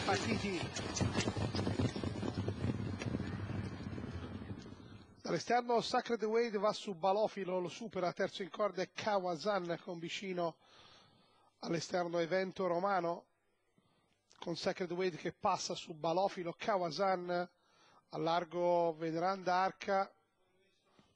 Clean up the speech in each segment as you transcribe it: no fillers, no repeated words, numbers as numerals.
Partiti dall'esterno. Sacred Wade va su Balofilo, lo supera, terzo in corda è Kawazan con vicino all'esterno Evento Romano, con Sacred Wade che passa su Balofilo. Kawazan a largo Veneranda Arca,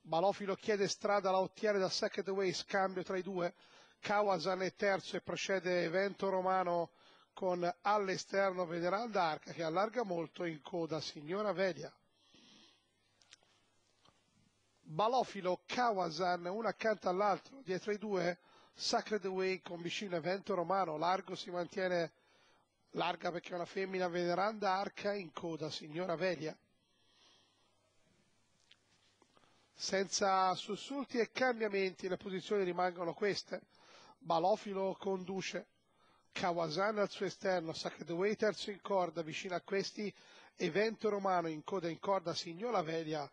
Balofilo chiede strada, la ottiene da Sacred Wade, scambio tra i due. Kawazan è terzo e procede Evento Romano con all'esterno Veneranda Arca che allarga molto, in coda Signora Velia. Balofilo, Kawazan, uno accanto all'altro, dietro i due Sacred Way con vicino Evento Romano, largo si mantiene, larga perché è una femmina, Veneranda Arca, in coda Signora Velia. Senza sussulti e cambiamenti le posizioni rimangono queste. Balofilo conduce, Kawazan al suo esterno, Sacred Way terzo in corda, vicino a questi Evento Romano, in corda Signora Velia,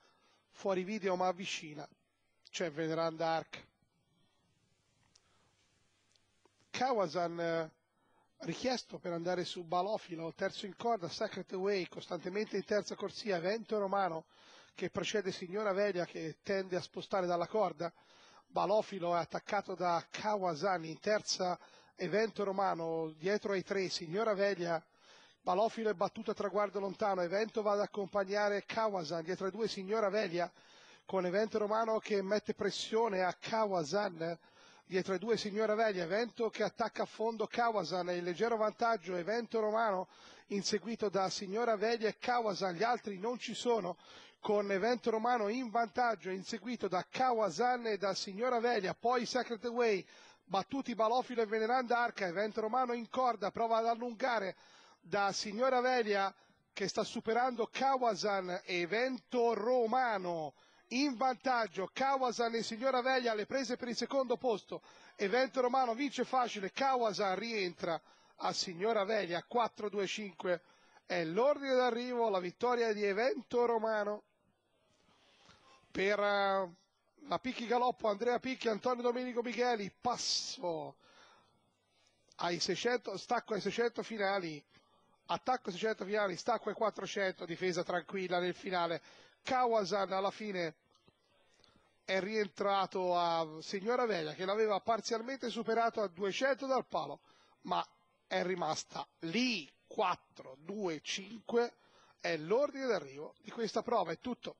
fuori video ma vicina c'è Veneranda Arca. Kawazan richiesto per andare su Balofilo, terzo in corda, Sacred Way, costantemente in terza corsia, Evento Romano che precede Signora Velia che tende a spostare dalla corda. Balofilo è attaccato da Kawazan in terza, Evento Romano dietro ai tre, Signora Velia. Balofilo è battuto a traguardo lontano, Evento va ad accompagnare Kawazan, dietro ai due Signora Velia, con Evento Romano che mette pressione a Kawazan, dietro ai due Signora Velia, Evento che attacca a fondo Kawazan, in leggero vantaggio Evento Romano, inseguito da Signora Velia e Kawazan, gli altri non ci sono, con Evento Romano in vantaggio, inseguito da Kawazan e da Signora Velia, poi Sacred Way, battuti Balofilo e Veneranda Arca, Evento Romano in corda, prova ad allungare da Signora Velia che sta superando Kawazan e Evento Romano in vantaggio. Kawazan e Signora Velia alle prese per il secondo posto, Evento Romano vince facile, Kawazan rientra a Signora Velia. 4-2-5 è l'ordine d'arrivo, la vittoria di Evento Romano. Per la Picchi Galoppo, Andrea Picchi, Antonio Domenico Micheli, passo ai 600, stacco ai 600 finali, attacco ai 600 finali, stacco ai 400, difesa tranquilla nel finale. Kawazan alla fine è rientrato a Signora Velia che l'aveva parzialmente superato a 200 dal palo, ma è rimasta lì. 4-2-5 è l'ordine d'arrivo di questa prova, è tutto.